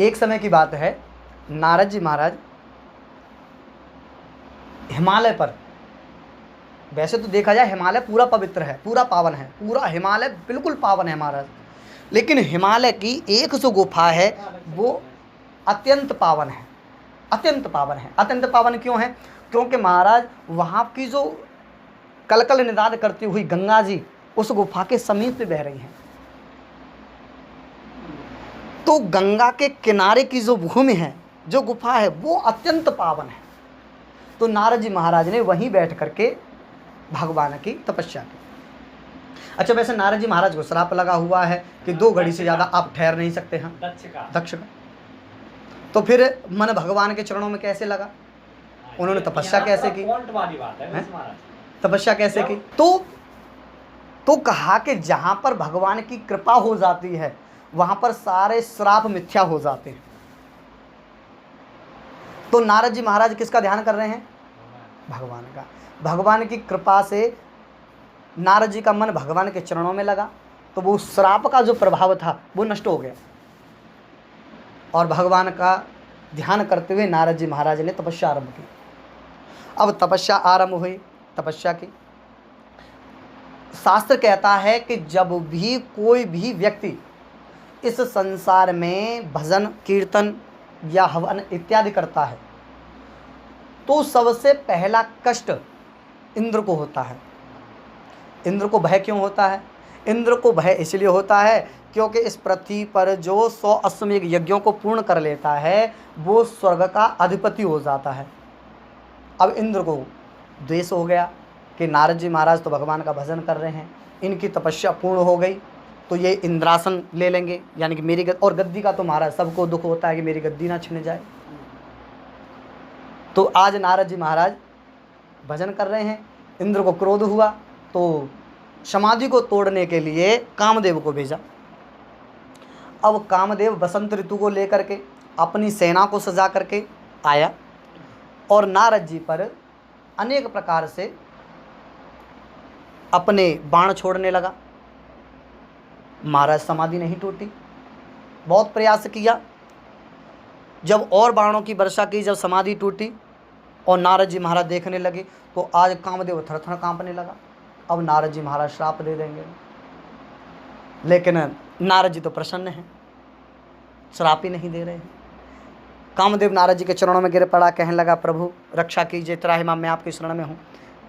एक समय की बात है, नारद जी महाराज हिमालय पर, वैसे तो देखा जाए हिमालय पूरा पवित्र है, पूरा पावन है, पूरा हिमालय बिल्कुल पावन है महाराज, लेकिन हिमालय की एक जो गुफा है वो अत्यंत पावन है, अत्यंत पावन है। अत्यंत पावन क्यों है? क्योंकि महाराज वहाँ की जो कलकल निनाद करती हुई गंगा जी उस गुफा के समीप में बह रही हैं। तो गंगा के किनारे की जो भूमि है, जो गुफा है, वो अत्यंत पावन है। तो नारद जी महाराज ने वहीं बैठ करके भगवान की तपस्या की। अच्छा, वैसे नारद जी महाराज को श्राप लगा हुआ है कि 2 घड़ी से ज़्यादा आप ठहर नहीं सकते हैं, दक्ष का। तो फिर मन भगवान के चरणों में कैसे लगा? उन्होंने तपस्या कैसे की? तपस्या कैसे की? तो कहा कि जहाँ पर भगवान की कृपा हो जाती है वहाँ पर सारे श्राप मिथ्या हो जाते हैं। तो नारद जी महाराज किसका ध्यान कर रहे हैं? भगवान का। भगवान की कृपा से नारद जी का मन भगवान के चरणों में लगा, तो वो श्राप का जो प्रभाव था वो नष्ट हो गया, और भगवान का ध्यान करते हुए नारद जी महाराज ने तपस्या आरंभ की। अब तपस्या आरंभ हुई, तपस्या की। शास्त्र कहता है कि जब भी कोई भी व्यक्ति इस संसार में भजन कीर्तन या हवन इत्यादि करता है तो सबसे पहला कष्ट इंद्र को होता है। इंद्र को भय क्यों होता है? इंद्र को भय इसलिए होता है क्योंकि इस पृथ्वी पर जो 100 अश्वमेध यज्ञों को पूर्ण कर लेता है वो स्वर्ग का अधिपति हो जाता है। अब इंद्र को द्वेष हो गया कि नारद जी महाराज तो भगवान का भजन कर रहे हैं, इनकी तपस्या पूर्ण हो गई तो ये इंद्रासन ले लेंगे, यानी कि मेरी और गद्दी का तो महाराज सबको दुख होता है कि मेरी गद्दी ना छिन जाए। तो आज नारद जी महाराज भजन कर रहे हैं, इंद्र को क्रोध हुआ तो समाधि को तोड़ने के लिए कामदेव को भेजा। अब कामदेव बसंत ऋतु को लेकर के अपनी सेना को सजा करके आया और नारद जी पर अनेक प्रकार से अपने बाण छोड़ने लगा। महाराज समाधि नहीं टूटी, बहुत प्रयास किया, जब और बाणों की वर्षा की, जब समाधि टूटी और नारद जी महाराज देखने लगे तो आज कामदेव थर-थर कांपने लगा। अब नारद जी महाराज श्राप दे देंगे, लेकिन नारद जी तो प्रसन्न हैं, श्राप ही नहीं दे रहे हैं। कामदेव नारद जी के चरणों में गिर पड़ा, कहने लगा प्रभु रक्षा कीजिए, त्राहिमाम मैं आपकी शरण में हूँ।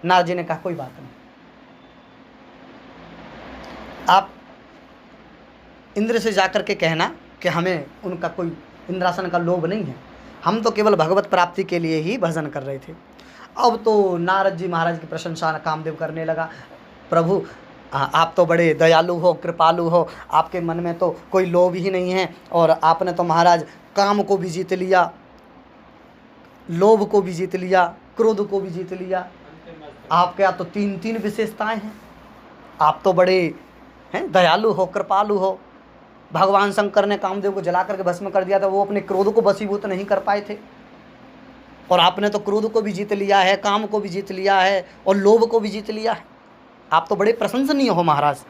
नारद जी ने कहा कोई बात नहीं, आप इंद्र से जाकर के कहना कि हमें उनका कोई इंद्रासन का लोभ नहीं है, हम तो केवल भगवत प्राप्ति के लिए ही भजन कर रहे थे। अब तो नारद जी महाराज की प्रशंसा कामदेव करने लगा, प्रभु आप तो बड़े दयालु हो, कृपालु हो, आपके मन में तो कोई लोभ ही नहीं है, और आपने तो महाराज काम को भी जीत लिया, लोभ को भी जीत लिया, क्रोध को भी जीत लिया, आपके यहाँ तो 3 विशेषताएं हैं, आप तो बड़े हैं दयालु हो, कृपालु हो। भगवान शंकर ने कामदेव को जला करके भस्म कर दिया था, वो अपने क्रोध को वशीभूत नहीं कर पाए थे, और आपने तो क्रोध को भी जीत लिया है, काम को भी जीत लिया है और लोभ को भी जीत लिया है, आप तो बड़े प्रशंसनीय हो महाराज।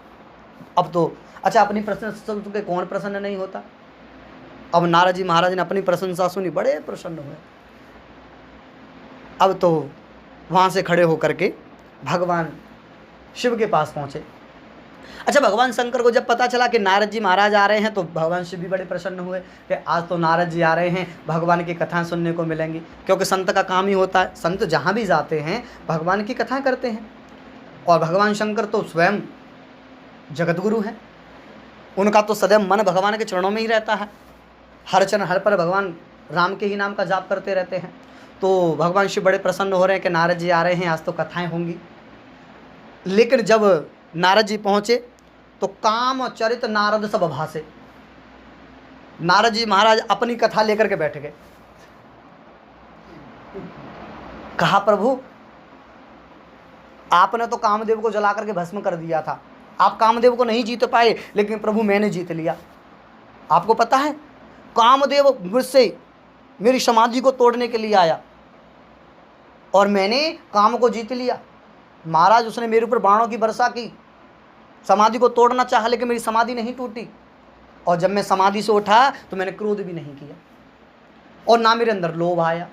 अब तो अच्छा, अपनी प्रशंसा के कौन प्रसन्न नहीं होता। अब नारद जी महाराज ने अपनी प्रशंसा सुनी, बड़े प्रसन्न हुए। अब तो वहाँ से खड़े होकर के भगवान शिव के पास पहुँचे। अच्छा, भगवान शंकर को जब पता चला कि नारद जी महाराज आ रहे हैं तो भगवान शिव भी बड़े प्रसन्न हुए कि आज तो नारद जी आ रहे हैं, भगवान की कथाएं सुनने को मिलेंगी, क्योंकि संत का काम ही होता है, संत जहाँ भी जाते हैं भगवान की कथाएं करते हैं। और भगवान शंकर तो स्वयं जगतगुरु हैं, उनका तो सदैव मन भगवान के चरणों में ही रहता है, हर क्षण हर पर भगवान राम के ही नाम का जाप करते रहते हैं। तो भगवान शिव बड़े प्रसन्न हो रहे हैं कि नारद जी आ रहे हैं, आज तो कथाएँ होंगी। लेकिन जब नारद जी पहुँचे तो काम चरित नारद सब भाषे, नारद जी महाराज अपनी कथा लेकर के बैठ गए। कहा प्रभु आपने तो कामदेव को जला करके भस्म कर दिया था, आप कामदेव को नहीं जीत पाए, लेकिन प्रभु मैंने जीत लिया। आपको पता है कामदेव मुझसे मेरी समाधि को तोड़ने के लिए आया और मैंने काम को जीत लिया। महाराज उसने मेरे ऊपर बाणों की वर्षा की, समाधि को तोड़ना चाहा, लेकिन मेरी समाधि नहीं टूटी। और जब मैं समाधि से उठा तो मैंने क्रोध भी नहीं किया और ना मेरे अंदर लोभ आया।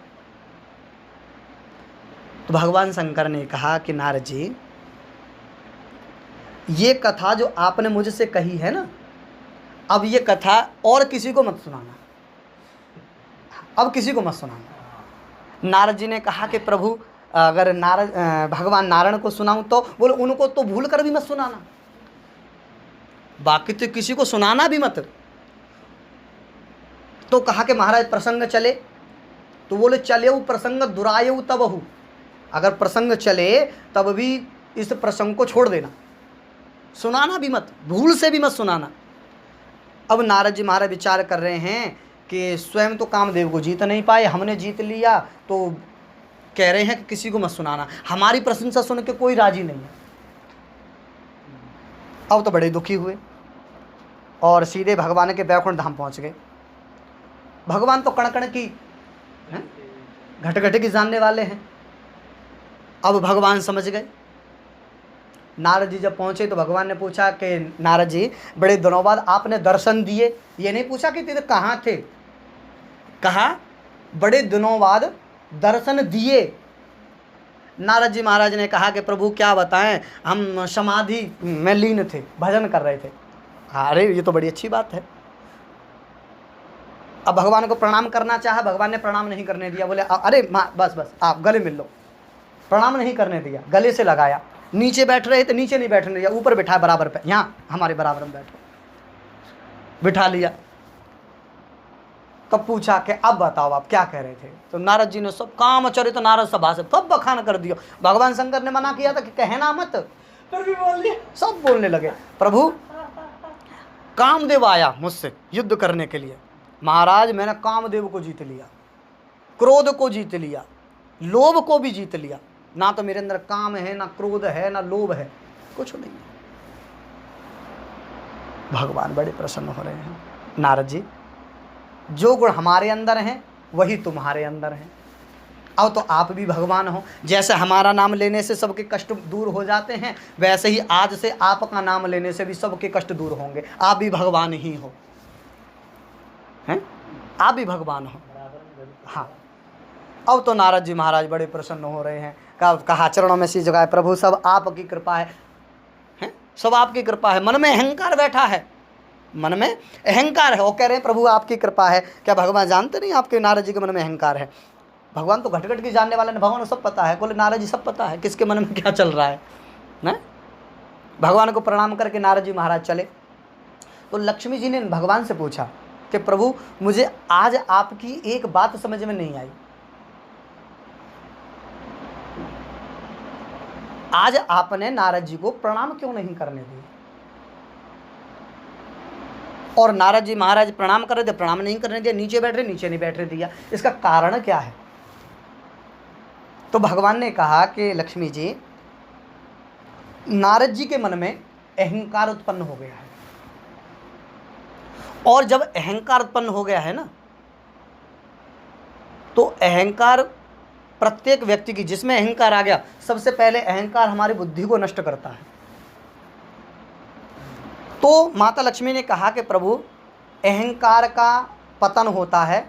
तो भगवान शंकर ने कहा कि नारद जी, ये कथा जो आपने मुझसे कही है ना, अब ये कथा और किसी को मत सुनाना, अब किसी को मत सुनाना। नारद जी ने कहा कि प्रभु अगर भगवान नारायण को सुनाऊं तो बोले उनको तो भूल कर भी मत सुनाना, बाकी तो किसी को सुनाना भी मत। तो कहा कि महाराज प्रसंग चले, तो बोले चले प्रसंग दुरायु तब हूँ, अगर प्रसंग चले तब भी इस प्रसंग को छोड़ देना, सुनाना भी मत, भूल से भी मत सुनाना। अब नारद जी महाराज विचार कर रहे हैं कि स्वयं तो कामदेव को जीत नहीं पाए, हमने जीत लिया, तो कह रहे हैं कि किसी को मत सुनाना, हमारी प्रशंसा सुन के कोई राजी नहीं है। अब तो बड़े दुखी हुए और सीधे भगवान के बैकुंठ धाम पहुंच गए। भगवान तो कण कण की घट घट की जानने वाले हैं। अब भगवान समझ गए। नारद जी जब पहुंचे तो भगवान ने पूछा कि नारद जी, बड़े दिनों बाद आपने दर्शन दिए। ये नहीं पूछा कि तेरे कहाँ थे, कहा बड़े दिनों बाद दर्शन दिए। नारद जी महाराज ने कहा कि प्रभु क्या बताएं, हम समाधि में लीन थे, भजन कर रहे थे। अरे ये तो बड़ी अच्छी बात है। अब भगवान को प्रणाम करना चाहा, भगवान ने प्रणाम नहीं करने दिया। बोले अरे बस बस आप गले मिल लो, प्रणाम नहीं करने दिया, गले से लगाया। नीचे बैठ रहे थे, नीचे नहीं बैठने दिया, ऊपर बैठा बराबर पे, यहाँ हमारे बराबर में बैठो, बिठा लिया। तब पूछा कि अब बताओ आप क्या कह रहे थे। तो नारद जी ने सब कामचरित नारद सभा से सब बखान कर दिया। भगवान शंकर ने मना किया था कि कहना मत, फिर भी बोल दिया। सब बोलने लगे, प्रभु कामदेव आया मुझसे युद्ध करने के लिए, महाराज मैंने कामदेव को जीत लिया, क्रोध को जीत लिया, लोभ को भी जीत लिया। ना तो मेरे अंदर काम है, ना क्रोध है, ना लोभ है, कुछ नहीं। भगवान बड़े प्रसन्न हो रहे हैं। नारद जी, जो गुण हमारे अंदर हैं वही तुम्हारे अंदर हैं। अब तो आप भी भगवान हो। जैसे हमारा नाम लेने से सबके कष्ट दूर हो जाते हैं, वैसे ही आज से आपका नाम लेने से भी सबके कष्ट दूर होंगे। आप भी भगवान ही हो, हैं? आप भी भगवान हो। हाँ, अब तो नारद जी महाराज बड़े प्रसन्न हो रहे हैं। कहा चरणों में सी जगह, प्रभु सब आपकी कृपा है, हैं? सब आपकी कृपा है। मन में अहंकार बैठा है, मन में अहंकार है। वो कह रहे हैं प्रभु आपकी कृपा है। क्या भगवान जानते नहीं आपके नारद जी के मन में अहंकार है? भगवान तो घट घट की जानने वाले ने, भगवान को सब पता है। बोले नारद जी सब पता है किसके मन में क्या चल रहा है ना। भगवान को प्रणाम करके नारद जी महाराज चले। तो लक्ष्मी जी ने भगवान से पूछा कि प्रभु मुझे आज आपकी एक बात समझ में नहीं आई, आज आपने नारद जी को प्रणाम क्यों नहीं करने दिया? और नारद जी महाराज प्रणाम कर रहे थे, प्रणाम नहीं करने दिया, नीचे बैठ रहे, नीचे नहीं बैठने दिया। इसका कारण क्या है? तो भगवान ने कहा कि लक्ष्मी जी, नारद जी के मन में अहंकार उत्पन्न हो गया है, और जब अहंकार उत्पन्न हो गया है ना, तो अहंकार प्रत्येक व्यक्ति की, जिसमें अहंकार आ गया, सबसे पहले अहंकार हमारी बुद्धि को नष्ट करता है। तो माता लक्ष्मी ने कहा कि प्रभु अहंकार का पतन होता है,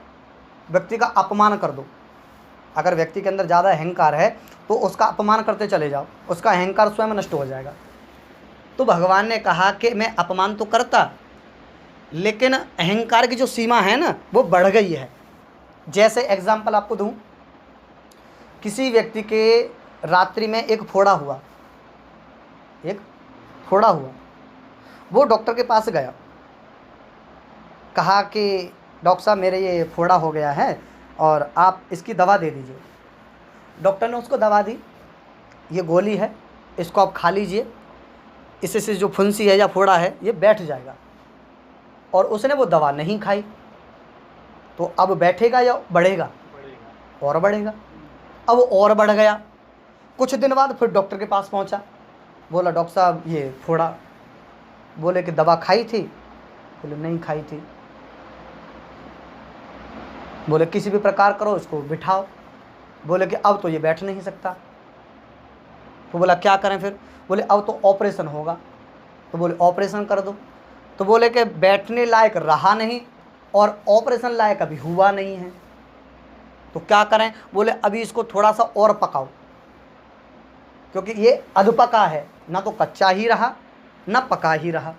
व्यक्ति का अपमान कर दो। अगर व्यक्ति के अंदर ज़्यादा अहंकार है तो उसका अपमान करते चले जाओ, उसका अहंकार स्वयं नष्ट हो जाएगा। तो भगवान ने कहा कि मैं अपमान तो करता, लेकिन अहंकार की जो सीमा है ना वो बढ़ गई है। जैसे एग्जाम्पल आपको दूं, किसी व्यक्ति के रात्रि में एक फोड़ा हुआ, वो डॉक्टर के पास गया, कहा कि डॉक्टर साहब मेरे ये फोड़ा हो गया है और आप इसकी दवा दे दीजिए। डॉक्टर ने उसको दवा दी, ये गोली है, इसको आप खा लीजिए, इससे से जो फुंसी है या फोड़ा है ये बैठ जाएगा। और उसने वो दवा नहीं खाई, तो अब बैठेगा या बढ़ेगा? और बढ़ेगा। अब वो और बढ़ गया। कुछ दिन बाद फिर डॉक्टर के पास पहुंचा, बोला डॉक्टर साहब ये फोड़ा, बोले कि दवा खाई थी? बोले नहीं खाई थी। बोले किसी भी प्रकार करो इसको बिठाओ। बोले कि अब तो ये बैठ नहीं सकता। तो बोला क्या करें फिर? बोले अब तो ऑपरेशन होगा। तो बोले ऑपरेशन कर दो। तो बोले कि बैठने लायक रहा नहीं और ऑपरेशन लायक अभी हुआ नहीं है, तो क्या करें? बोले अभी इसको थोड़ा सा और पकाओ, क्योंकि ये अधपका है, ना तो कच्चा ही रहा ना पका ही रहा,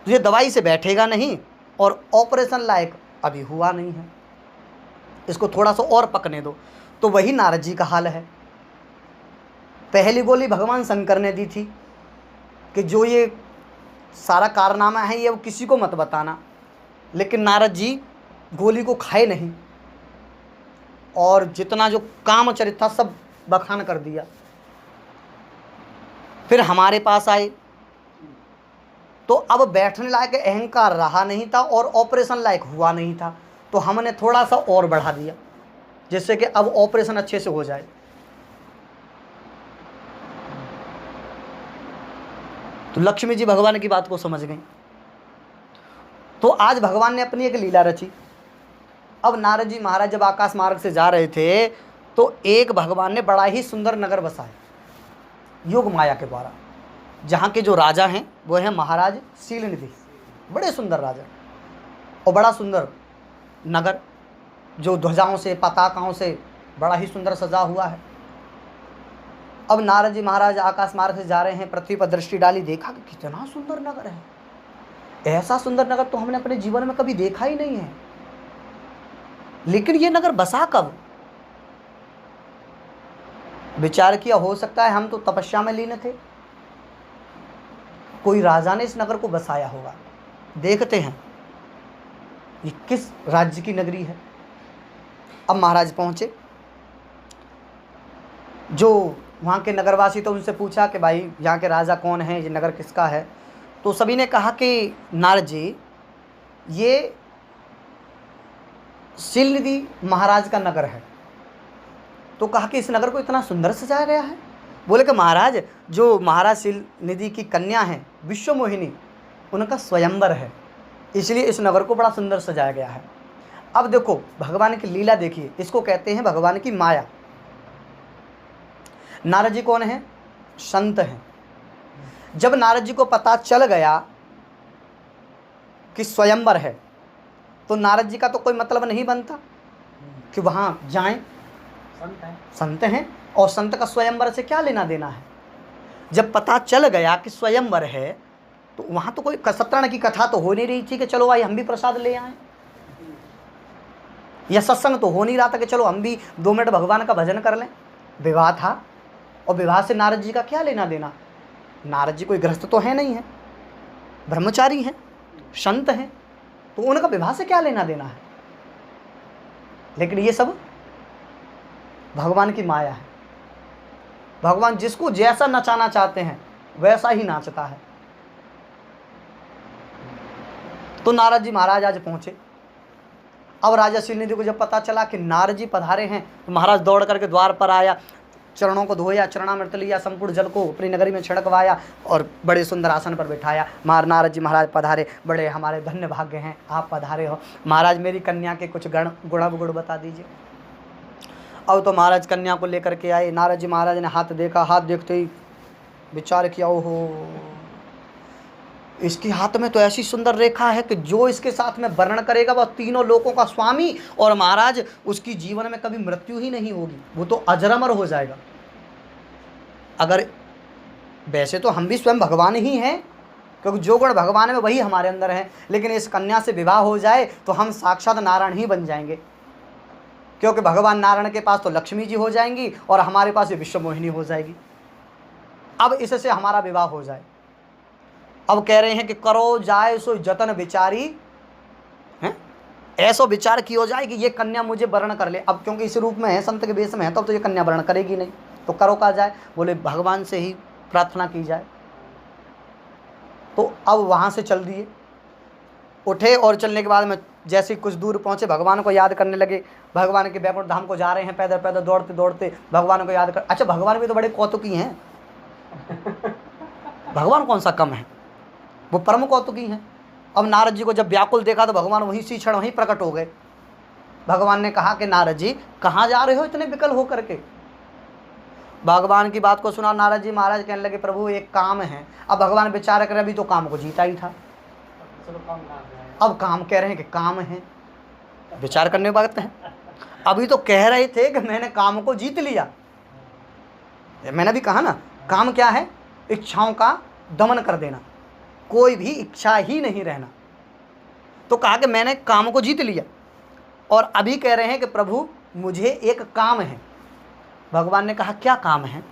तो ये दवाई से बैठेगा नहीं और ऑपरेशन लायक अभी हुआ नहीं है, इसको थोड़ा सा और पकने दो। तो वही नारद जी का हाल है। पहली गोली भगवान शंकर ने दी थी कि जो ये सारा कारनामा है ये वो किसी को मत बताना, लेकिन नारद जी गोली को खाए नहीं और जितना जो कामचरित था सब बखान कर दिया। फिर हमारे पास आए तो अब बैठने लायक अहंकार रहा नहीं था और ऑपरेशन लायक हुआ नहीं था, तो हमने थोड़ा सा और बढ़ा दिया जिससे कि अब ऑपरेशन अच्छे से हो जाए। तो लक्ष्मी जी भगवान की बात को समझ गई। तो आज भगवान ने अपनी एक लीला रची। अब नारद जी महाराज जब आकाश मार्ग से जा रहे थे तो एक भगवान ने बड़ा ही सुंदर नगर बसाया योग माया के द्वारा। जहाँ के जो राजा हैं वो हैं महाराज शीलनिधि, बड़े सुंदर राजा और बड़ा सुंदर नगर जो ध्वजाओं से पताकाओं से बड़ा ही सुंदर सजा हुआ है। अब नारद जी महाराज आकाश मार्ग से जा रहे हैं, पृथ्वी पर दृष्टि डाली, देखा कि कितना सुंदर नगर है, ऐसा सुंदर नगर तो हमने अपने जीवन में कभी देखा ही नहीं है। लेकिन ये नगर बसा कब? विचार किया, हो सकता है हम तो तपस्या में लीन थे, कोई राजा ने इस नगर को बसाया होगा। देखते हैं ये किस राज्य की नगरी है। अब महाराज पहुंचे, जो वहाँ के नगरवासी तो उनसे पूछा कि भाई यहाँ के राजा कौन है, ये नगर किसका है? तो सभी ने कहा कि नारद जी ये शीलनिधि महाराज का नगर है। तो कहा कि इस नगर को इतना सुंदर सजाया गया है? बोले कि महाराज जो महाराज शीलनिधि की कन्या है विश्वमोहिनी, उनका स्वयंवर है, इसलिए इस नगर को बड़ा सुंदर सजाया गया है। अब देखो भगवान की लीला देखिए, इसको कहते हैं भगवान की माया। नारद जी कौन है? संत हैं। जब नारद जी को पता चल गया कि स्वयंवर है तो नारद जी का तो कोई मतलब नहीं बनता कि वहाँ जाएं। संत हैं और संत का स्वयंवर से क्या लेना देना है? जब पता चल गया कि स्वयंवर है तो वहाँ तो कोई सत्यानारायण की कथा तो हो नहीं रही थी कि चलो भाई हम भी प्रसाद ले आएं, या सत्संग तो हो नहीं रहा था कि चलो हम भी 2 मिनट भगवान का भजन कर लें। विवाह था और विवाह से नारद जी का क्या लेना देना? नारद जी कोई गृहस्थ तो है नहीं है, ब्रह्मचारी हैं, संत हैं, तो उनका विवाह से क्या लेना देना है? लेकिन ये सब भगवान की माया है। भगवान जिसको जैसा नचाना चाहते हैं वैसा ही नाचता है। तो नारद जी महाराज आज पहुंचे। अब राजा शीलनिधि को जब पता चला कि नारद जी पधारे हैं तो महाराज दौड़ करके द्वार पर आया, चरणों को धोया, चरणामृत लिया, संपूर्ण जल को अपनी नगरी में छिड़कवाया और बड़े सुंदर आसन पर बिठाया। नारद जी महाराज पधारे, बड़े हमारे धन्य भाग्य हैं आप पधारे हो। महाराज मेरी कन्या के कुछ गुण बता दीजिए। अब तो महाराज कन्या को लेकर के आए। नारद जी महाराज ने हाथ देखा, हाथ देखते ही विचार किया, ओहो इसके हाथ में तो ऐसी सुंदर रेखा है कि जो इसके साथ में वर्णन करेगा वह तीनों लोकों का स्वामी, और महाराज उसकी जीवन में कभी मृत्यु ही नहीं होगी, वो तो अजरामर हो जाएगा। अगर वैसे तो हम भी स्वयं भगवान ही हैं, क्योंकि जो गुण भगवान में वही हमारे अंदर है, लेकिन इस कन्या से विवाह हो जाए तो हम साक्षात नारायण ही बन जाएंगे, क्योंकि भगवान नारायण के पास तो लक्ष्मी जी हो जाएंगी और हमारे पास ये विश्वमोहिनी हो जाएगी। अब इससे हमारा विवाह हो जाए। अब कह रहे हैं कि करो जाए सो जतन विचारी, हैं ऐसो विचार की हो जाए कि ये कन्या मुझे वर्ण कर ले। अब क्योंकि इस रूप में है, संत के वेश में है, तो ये कन्या वर्ण करेगी नहीं, तो करो का जाए? बोले भगवान से ही प्रार्थना की जाए। तो अब वहाँ से चल दिए, उठे और चलने के बाद में जैसे कुछ दूर पहुँचे भगवान को याद करने लगे। भगवान के वैकुंठ धाम को जा रहे हैं, पैदल पैदल दौड़ते दौड़ते भगवान को याद कर। अच्छा भगवान भी तो बड़े कौतुकी हैं, भगवान कौन सा कम है, वो परम कौतुकी हैं। अब नारद जी को जब व्याकुल देखा तो भगवान वहीं सी क्षण वहीं प्रकट हो गए। भगवान ने कहा कि नारद जी कहाँ जा रहे हो इतने विकल हो करके? भगवान की बात को सुना नारद जी महाराज कहने लगे प्रभु एक काम है। अब भगवान विचार कर, अभी तो काम को जीता ही था, अब काम कह रहे हैं कि काम है, विचार करने की बात है। अभी तो कह रहे थे कि मैंने काम को जीत लिया। मैंने भी कहा ना, काम क्या है? इच्छाओं का दमन कर देना, कोई भी इच्छा ही नहीं रहना। तो कहा कि मैंने काम को जीत लिया, और अभी कह रहे हैं कि प्रभु मुझे एक काम है। भगवान ने कहा क्या काम है?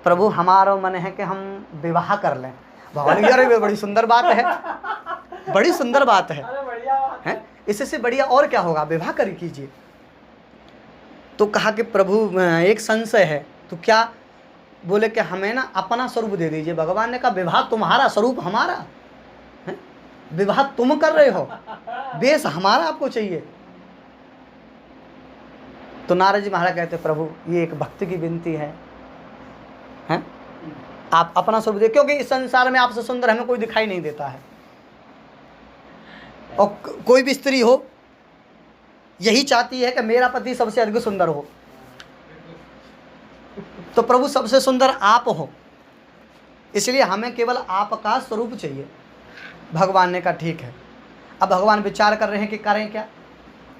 प्रभु हमारा मन है कि हम विवाह कर लें। भगवान ने कहा अरे बड़ी सुंदर बात है, बड़ी सुंदर बात है, इससे बढ़िया और क्या होगा, विवाह कर कीजिए। तो कहा कि प्रभु एक संशय है। तो क्या? बोले कि हमें ना अपना स्वरूप दे दीजिए। भगवान ने कहा विवाह तुम्हारा, स्वरूप हमारा है, विवाह तुम कर रहे हो, वेश हमारा आपको चाहिए। तो नारद जी महाराज कहते प्रभु ये एक भक्त की विनती है, हैं? आप अपना स्वरूप दे, क्योंकि इस संसार में आपसे सुंदर हमें कोई दिखाई नहीं देता है। और कोई भी स्त्री हो यही चाहती है कि मेरा पति सबसे अधिक सुंदर हो। तो प्रभु सबसे सुंदर आप हो, इसलिए हमें केवल आपका स्वरूप चाहिए। भगवान ने कहा ठीक है। अब भगवान विचार कर रहे हैं कि करें क्या।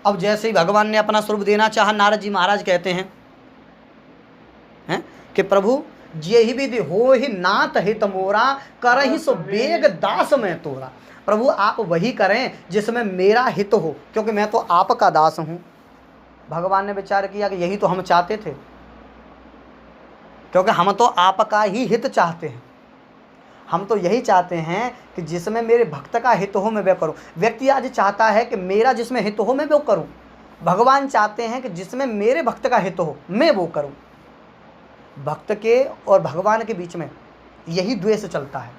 अब जैसे ही भगवान ने अपना स्वरूप देना चाहा, नारद जी महाराज कहते हैं कि प्रभु जे ही विधि हो ही नाथ हित मोरा, करहि सो बेग दास में तोरा। प्रभु आप वही करें जिसमें मेरा हित हो, क्योंकि मैं तो आपका दास हूँ। भगवान ने विचार किया कि यही तो हम चाहते थे, क्योंकि हम तो आपका ही हित चाहते हैं। हम तो यही चाहते हैं कि जिसमें मेरे भक्त का हित हो मैं वो करूं। व्यक्ति आज चाहता है कि मेरा जिसमें हित हो मैं वो करूं। भगवान चाहते हैं कि जिसमें मेरे भक्त का हित हो मैं वो करूं। भक्त के और भगवान के बीच में यही द्वेष चलता है,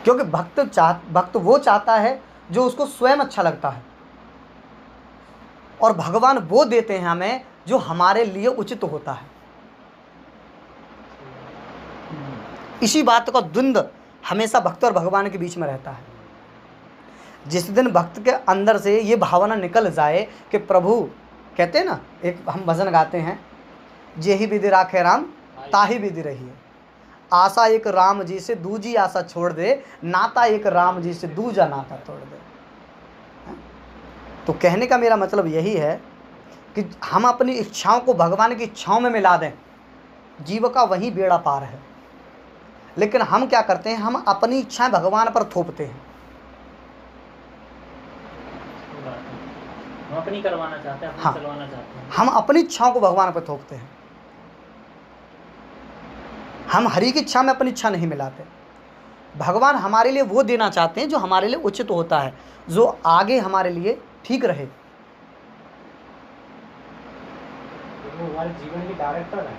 क्योंकि भक्त वो चाहता है जो उसको स्वयं अच्छा लगता है, और भगवान वो देते हैं हमें जो हमारे लिए उचित होता है। इसी बात का द्वंद्व हमेशा भक्त और भगवान के बीच में रहता है। जिस दिन भक्त के अंदर से ये भावना निकल जाए कि प्रभु, कहते हैं ना, एक हम भजन गाते हैं, जे ही विधि राखे राम ताही विधि रही है, आशा एक राम जी से दूजी आशा छोड़ दे, नाता एक राम जी से दूजा नाता तोड़ दे। तो कहने का मेरा मतलब यही है कि हम अपनी इच्छाओं को भगवान की इच्छाओं में मिला दें, जीव का वही बेड़ा पार है। लेकिन हम क्या करते हैं, हम अपनी इच्छाएं भगवान पर थोपते हैं। हम अपनी करवाना चाहते हैं, हाँ, चलवाना चाहते हैं। हम अपनी इच्छाओं को भगवान पर थोपते हैं। हम हरि की इच्छा में अपनी इच्छा नहीं मिलाते। भगवान हमारे लिए वो देना चाहते हैं जो हमारे लिए उचित होता है, जो आगे हमारे लिए ठीक रहे। वो हमारे जीवन की डायरेक्टर है।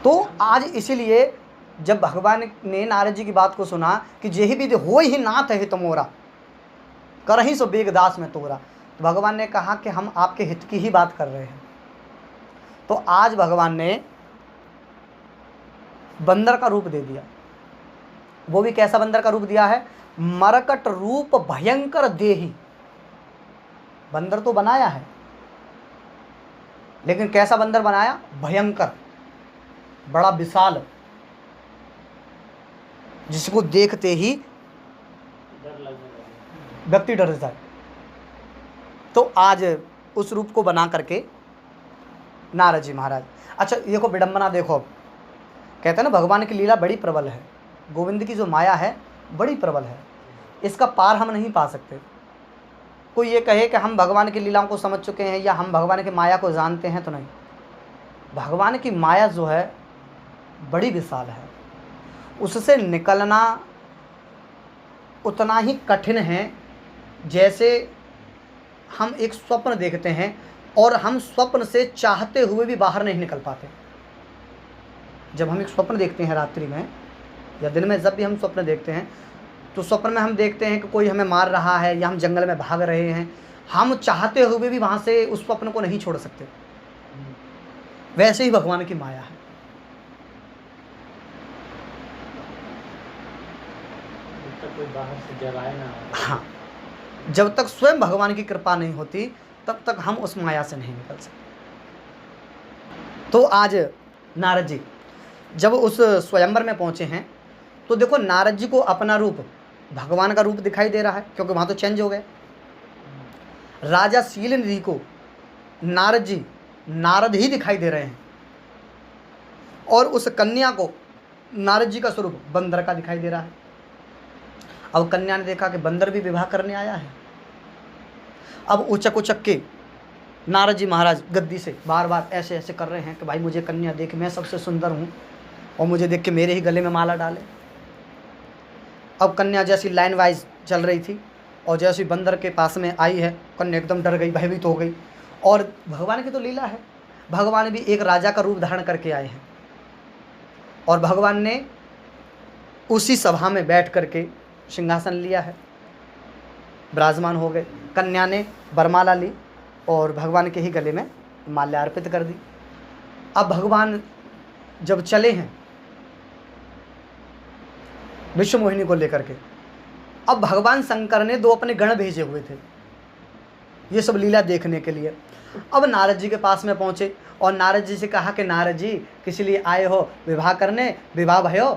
तो आज इसीलिए जब भगवान ने नारद जी की बात को सुना कि जेहि विधि हो ही नाथ हित मोरा, करहि सो बेग दास में तोरा, तो भगवान ने कहा कि हम आपके हित की ही बात कर रहे हैं। तो आज भगवान ने बंदर का रूप दे दिया। वो भी कैसा बंदर का रूप दिया है? मरकट रूप भयंकर देही। बंदर तो बनाया है, लेकिन कैसा बंदर बनाया? भयंकर, बड़ा विशाल, जिसको देखते ही व्यक्ति डर जाए। तो आज उस रूप को बना करके नारद जी महाराज, अच्छा देखो विडंबना देखो, कहते हैं ना भगवान की लीला बड़ी प्रबल है। गोविंद की जो माया है बड़ी प्रबल है, इसका पार हम नहीं पा सकते। कोई ये कहे कि हम भगवान की लीलाओं को समझ चुके हैं या हम भगवान की माया को जानते हैं, तो नहीं। भगवान की माया जो है बड़ी विशाल है, उससे निकलना उतना ही कठिन है जैसे हम एक स्वप्न देखते हैं और हम स्वप्न से चाहते हुए भी बाहर नहीं निकल पाते। जब हम एक स्वप्न देखते हैं रात्रि में या दिन में, जब भी हम स्वप्न देखते हैं तो स्वप्न में हम देखते हैं कि कोई हमें मार रहा है या हम जंगल में भाग रहे हैं, हम चाहते हुए भी वहाँ से उस स्वप्न को नहीं छोड़ सकते। वैसे ही भगवान की माया है। कोई बाहर से जगाए ना। हाँ, जब तक स्वयं भगवान की कृपा नहीं होती तब तक हम उस माया से नहीं निकल सकते। तो आज नारद जी जब उस स्वयंवर में पहुँचे हैं तो देखो नारद जी को अपना रूप भगवान का रूप दिखाई दे रहा है, क्योंकि वहाँ तो चेंज हो गए। राजा शीलनिधि को नारद ही दिखाई दे रहे हैं, और उस कन्या को नारद जी का स्वरूप बंदर का दिखाई दे रहा है। अब कन्या ने देखा कि बंदर भी विवाह करने आया है। अब उचक उचक के नारद जी महाराज गद्दी से बार बार ऐसे ऐसे कर रहे हैं कि भाई मुझे कन्या देख, मैं सबसे सुंदर हूँ और मुझे देख के मेरे ही गले में माला डाले। अब कन्या जैसी लाइन वाइज चल रही थी और जैसी बंदर के पास में आई है, कन्या एकदम डर गई, भयभीत हो गई। और भगवान की तो लीला है, भगवान भी एक राजा का रूप धारण करके आए हैं और भगवान ने उसी सभा में बैठ करके सिंहासन लिया है, विराजमान हो गए। कन्या ने वरमाला ली और भगवान के ही गले में माल्यार्पित कर दी। अब भगवान जब चले हैं विश्व मोहिनी को लेकर के, अब भगवान शंकर ने 2 अपने गण भेजे हुए थे ये सब लीला देखने के लिए। अब नारद जी के पास में पहुँचे और नारद जी से कहा कि नारद जी किस लिए आए हो, विवाह करने, विवाह भयो।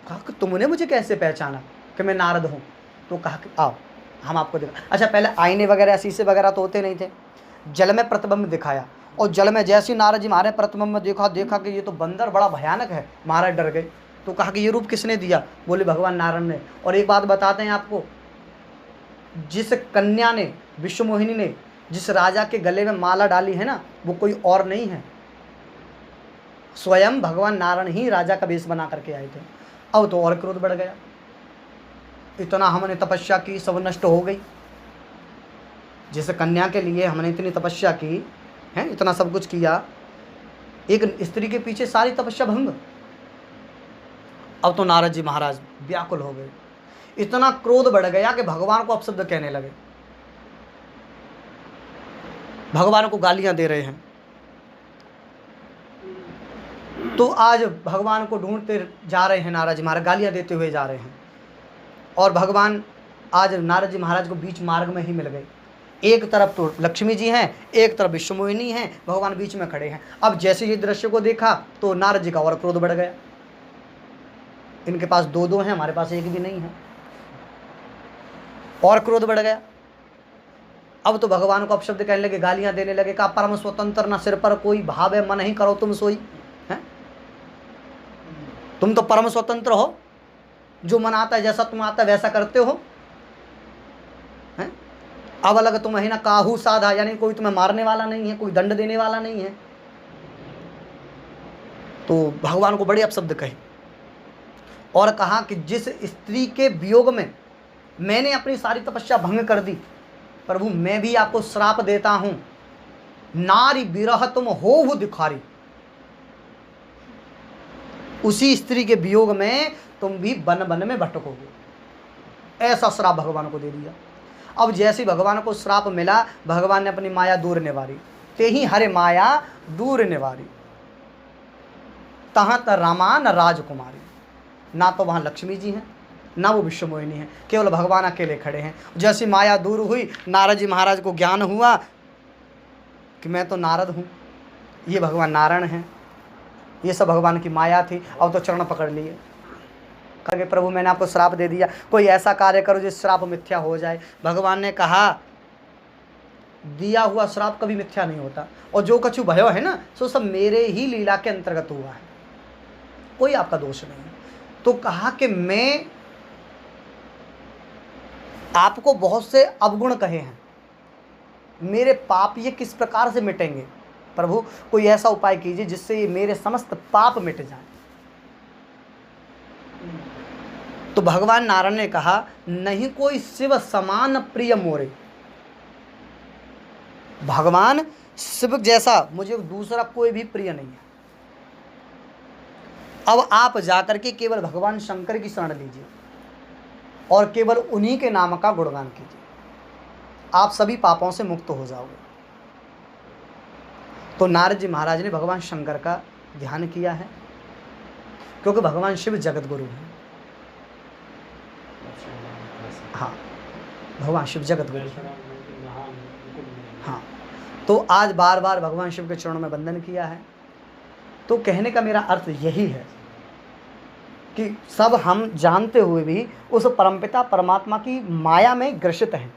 कहा कि तुमने मुझे कैसे पहचाना कि मैं नारद हूँ? तो कहा कि आओ हम आपको दिखा। अच्छा, पहले आईने वगैरह शीशे वगैरह तो होते नहीं थे, जल में प्रतिबिंब दिखाया और जल में जैसे ही नारद जी मारे प्रतिबिंब में देखा कि ये तो बंदर बड़ा भयानक है, महाराज डर गए। तो कहा कि ये रूप किसने दिया? बोले भगवान नारायण ने। और एक बात बताते हैं आपको, जिस कन्या ने, विश्व मोहिनी ने जिस राजा के गले में माला डाली है ना, वो कोई और नहीं है, स्वयं भगवान नारायण ही राजा का वेश बना करके आए थे। अब तो और क्रोध बढ़ गया, इतना हमने तपस्या की सब नष्ट हो गई। जिस कन्या के लिए हमने इतनी तपस्या की है, इतना सब कुछ किया, एक स्त्री के पीछे सारी तपस्या भंग। अब तो नारद जी महाराज व्याकुल हो गए, इतना क्रोध बढ़ गया कि भगवान को अपशब्द कहने लगे, भगवान को गालियां दे रहे हैं। तो आज भगवान को ढूंढते जा रहे हैं नारद जी महाराज, गालियां देते हुए जा रहे हैं। और भगवान आज नारद जी महाराज को बीच मार्ग में ही मिल गए। एक तरफ तो लक्ष्मी जी हैं, एक तरफ विश्व मोहिनी हैं, भगवान बीच में खड़े हैं। अब जैसे ये दृश्य को देखा तो नारद जी का और क्रोध बढ़ गया, इनके पास 2 हैं, हमारे पास एक भी नहीं है, और क्रोध बढ़ गया। अब तो भगवान को अपशब्द कहने लगे, गालियां देने लगे। कहा परम स्वतंत्र न सिर पर कोई, भाव है मन ही करो तुम सोई। है तुम तो परम स्वतंत्र हो, जो मन आता है, जैसा तुम आता है वैसा करते हो। हैं अब अलग तुम ही ना काहू साधा, यानी कोई तुम्हें मारने वाला नहीं है, कोई दंड देने वाला नहीं है। तो भगवान को बड़े अपशब्द कहे और कहा कि जिस स्त्री के वियोग में मैंने अपनी सारी तपस्या भंग कर दी, प्रभु मैं भी आपको श्राप देता हूं, नारी विरह तुम हो दिखारी। उसी स्त्री के वियोग में तुम भी बन बन में भटकोगे, ऐसा श्राप भगवान को दे दिया। अब जैसे भगवान को श्राप मिला, भगवान ने अपनी माया दूर निवारी, ते ही हरे माया दूर निवारी, तहाँ त रामा न राजकुमारी। ना तो वहाँ लक्ष्मी जी हैं, ना वो विश्व मोहिनी है, केवल भगवान अकेले खड़े हैं। जैसी माया दूर हुई, नारद जी महाराज को ज्ञान हुआ कि मैं तो नारद हूँ, ये भगवान नारायण हैं, ये सब भगवान की माया थी। अब तो चरण पकड़ लिए, कहे प्रभु मैंने आपको श्राप दे दिया, कोई ऐसा कार्य करो जिस श्राप मिथ्या हो जाए। भगवान ने कहा दिया हुआ श्राप कभी मिथ्या नहीं होता, और जो कछु भयो है ना, सो सब मेरे ही लीला के अंतर्गत हुआ है, कोई आपका दोष नहीं है। तो कहा कि मैं आपको बहुत से अवगुण कहे हैं, मेरे पाप ये किस प्रकार से मिटेंगे? प्रभु कोई ऐसा उपाय कीजिए जिससे ये मेरे समस्त पाप मिट जाएं। तो भगवान नारायण ने कहा नहीं कोई शिव समान प्रिय मोरे। भगवान शिव जैसा मुझे दूसरा कोई भी प्रिय नहीं है। अब आप जाकर के केवल भगवान शंकर की शरण लीजिए और केवल उन्हीं के नाम का गुणगान कीजिए, आप सभी पापों से मुक्त हो जाओगे। तो नारद जी महाराज ने भगवान शंकर का ध्यान किया है, क्योंकि भगवान शिव जगत गुरु हैं। हाँ, भगवान शिव जगत गुरु हैं। हाँ, तो आज बार बार भगवान शिव के चरणों में वंदन किया है। तो कहने का मेरा अर्थ यही है कि सब हम जानते हुए भी उस परमपिता परमात्मा की माया में ग्रसित हैं।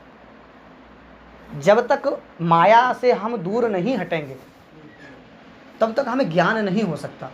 जब तक माया से हम दूर नहीं हटेंगे तब तक हमें ज्ञान नहीं हो सकता।